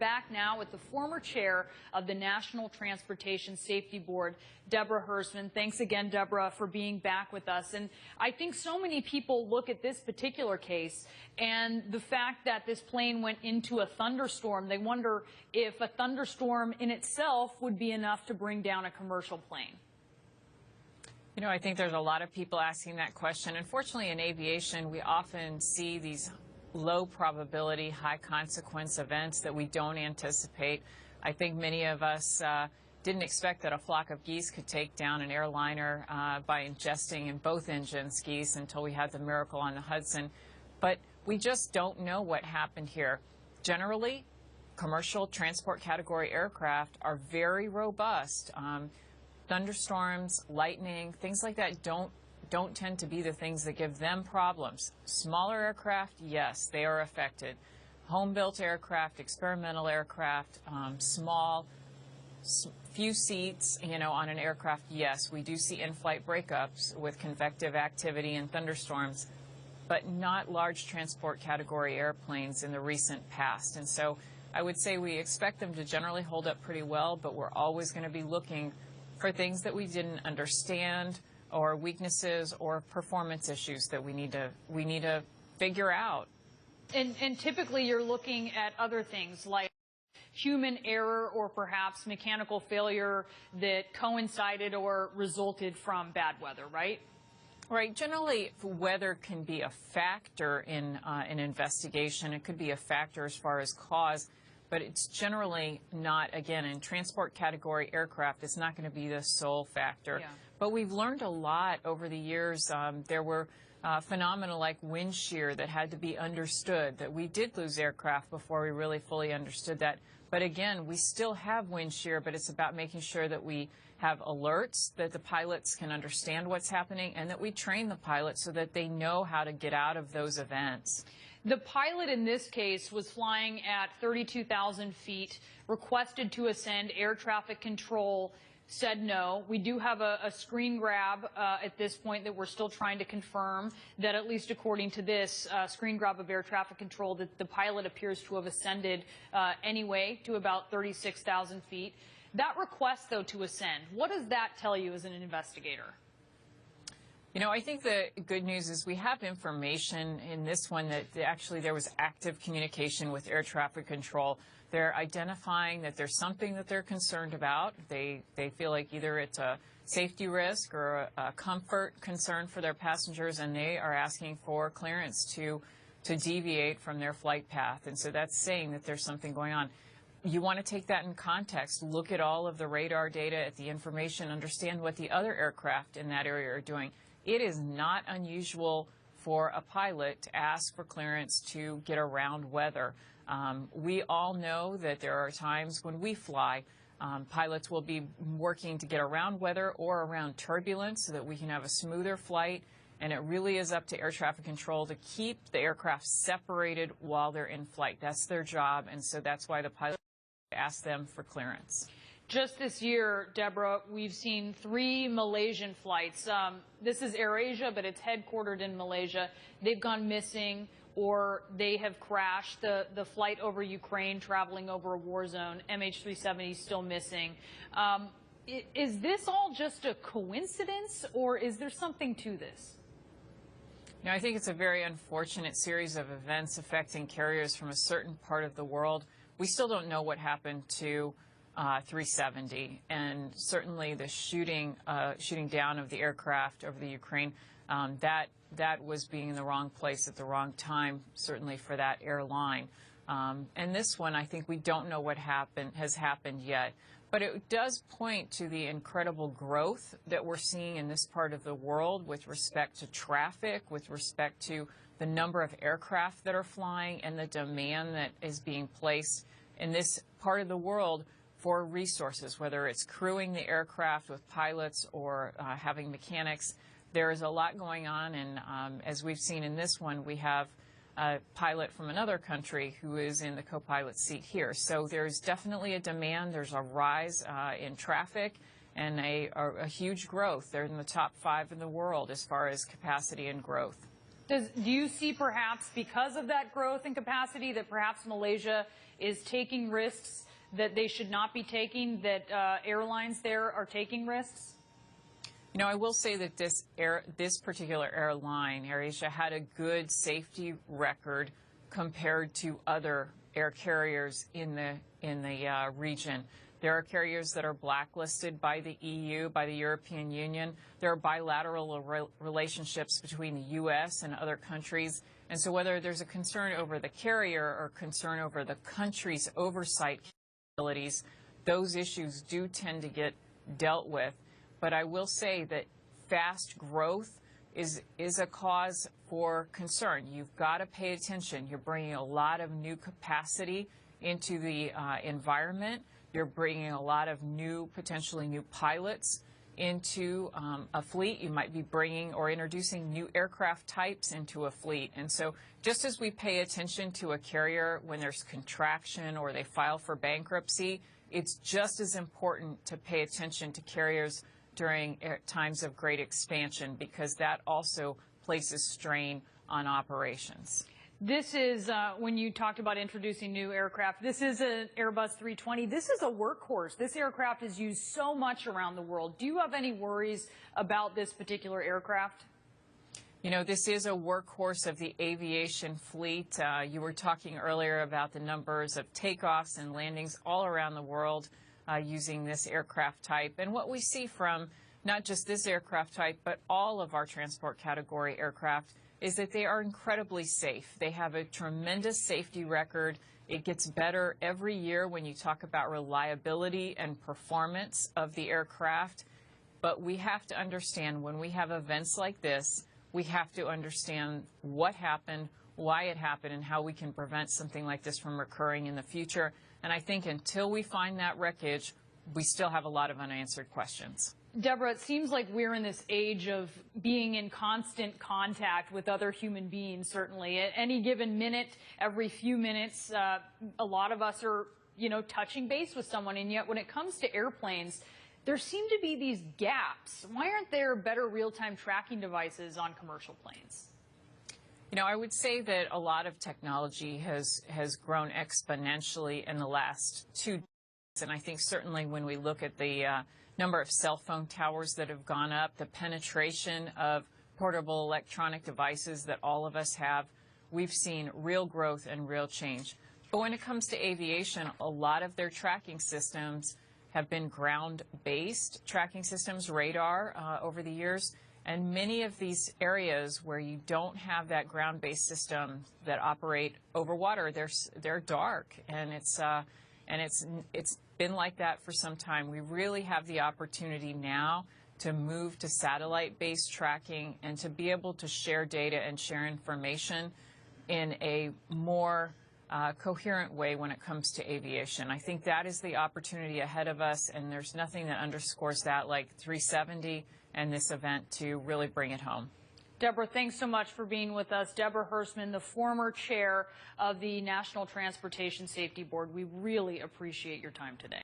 Back now with the former chair of the National Transportation Safety Board, Deborah Hersman. Thanks again, Deborah, for being back with us. And I think so many people look at this particular case and the fact that this plane went into a thunderstorm. They wonder if a thunderstorm in itself would be enough to bring down a commercial plane. You know, I think there's a lot of people asking that question. Unfortunately, in aviation, we often see these low probability, high consequence events that we don't anticipate. I think many of us didn't expect that a flock of geese could take down an airliner by ingesting in both engines geese until we had the miracle on the Hudson. But we just don't know what happened here. Generally, commercial transport category aircraft are very robust. Thunderstorms, lightning, things like that don't tend to be the things that give them problems. Smaller aircraft, yes, they are affected. Home-built aircraft, experimental aircraft, small, few seats, on an aircraft, yes, we do see in-flight breakups with convective activity and thunderstorms, but not large transport category airplanes in the recent past. And so I would say we expect them to generally hold up pretty well, but we're always going to be looking for things that we didn't understand, or weaknesses or performance issues that we need to figure out. And typically you're looking at other things like human error or perhaps mechanical failure that coincided or resulted from bad weather, right? Right. Generally, weather can be a factor in an investigation. It could be a factor as far as cause, but it's generally not, again, in transport category aircraft, it's not going to be the sole factor. Yeah. But we've learned a lot over the years. There were phenomena like wind shear that had to be understood, that we did lose aircraft before we really fully understood that. But again, we still have wind shear, but it's about making sure that we have alerts, that the pilots can understand what's happening, and that we train the pilots so that they know how to get out of those events. The pilot in this case was flying at 32,000 feet, requested to ascend. Air traffic control said no. We do have a screen grab at this point that we're still trying to confirm that, at least according to this screen grab of air traffic control, that the pilot appears to have ascended anyway to about 36,000 feet. That request, though, to ascend, what does that tell you as an investigator? You know, I think the good news is we have information in this one that actually there was active communication with air traffic control. They're identifying that there's something that they're concerned about. They feel like either it's a safety risk or a comfort concern for their passengers, and they are asking for clearance to deviate from their flight path. And so that's saying that there's something going on. You want to take that in context, look at all of the radar data, at the information, understand what the other aircraft in that area are doing. It is not unusual for a pilot to ask for clearance to get around weather. We all know that there are times when we fly, pilots will be working to get around weather or around turbulence so that we can have a smoother flight. And it really is up to air traffic control to keep the aircraft separated while they're in flight. That's their job, and so that's why the pilot ask them for clearance. Just this year, Deborah, we've seen 3 Malaysian flights. This is AirAsia, but it's headquartered in Malaysia. They've gone missing or they have crashed. The flight over Ukraine, traveling over a war zone, MH370 still missing. Is this all just a coincidence, or is there something to this? No, I think it's a very unfortunate series of events affecting carriers from a certain part of the world. We still don't know what happened to 370, and certainly the shooting down of the aircraft over the Ukraine, that was being in the wrong place at the wrong time, certainly for that airline. And this one, I think we don't know what has happened yet. But it does point to the incredible growth that we're seeing in this part of the world with respect to traffic, with respect to the number of aircraft that are flying, and the demand that is being placed in this part of the world for resources, whether it's crewing the aircraft with pilots or having mechanics. There is a lot going on, and as we've seen in this one, we have a pilot from another country who is in the co-pilot seat here. So there's definitely a demand. There's a rise in traffic and a huge growth. They're in the top 5 in the world as far as capacity and growth. Do you see perhaps because of that growth in capacity that perhaps Malaysia is taking risks that they should not be taking, that airlines there are taking risks? You know, I will say that this particular airline, AirAsia, had a good safety record compared to other air carriers in the region. There are carriers that are blacklisted by the EU, by the European Union. There are bilateral relationships between the U.S. and other countries. And so whether there's a concern over the carrier or concern over the country's oversight capabilities, those issues do tend to get dealt with. But I will say that fast growth is a cause for concern. You've got to pay attention. You're bringing a lot of new capacity into the environment. You're bringing a lot of potentially new pilots into a fleet. You might be bringing or introducing new aircraft types into a fleet. And so just as we pay attention to a carrier when there's contraction or they file for bankruptcy, it's just as important to pay attention to carriers during times of great expansion, because that also places strain on operations. This is, when you talked about introducing new aircraft, this is an Airbus 320. This is a workhorse. This aircraft is used so much around the world. Do you have any worries about this particular aircraft? You know, this is a workhorse of the aviation fleet. You were talking earlier about the numbers of takeoffs and landings all around the world using this aircraft type. And what we see from not just this aircraft type, but all of our transport category aircraft is that they are incredibly safe. They have a tremendous safety record. It gets better every year when you talk about reliability and performance of the aircraft. But we have to understand when we have events like this, we have to understand what happened, why it happened, and how we can prevent something like this from recurring in the future. And I think until we find that wreckage, we still have a lot of unanswered questions. Deborah, it seems like we're in this age of being in constant contact with other human beings, certainly. At any given minute, every few minutes, a lot of us are, touching base with someone. And yet when it comes to airplanes, there seem to be these gaps. Why aren't there better real-time tracking devices on commercial planes? You know, I would say that a lot of technology has grown exponentially in the last 2 decades. And I think certainly when we look at the number of cell phone towers that have gone up, the penetration of portable electronic devices that all of us have, we've seen real growth and real change. But when it comes to aviation, a lot of their tracking systems have been ground-based tracking systems, radar, over the years. And many of these areas where you don't have that ground-based system that operate over water, they're dark, and it's been like that for some time. We really have the opportunity now to move to satellite-based tracking and to be able to share data and share information in a more coherent way when it comes to aviation. I think that is the opportunity ahead of us, and there's nothing that underscores that like 370 and this event to really bring it home. Deborah, thanks so much for being with us. Deborah Hersman, the former chair of the National Transportation Safety Board. We really appreciate your time today.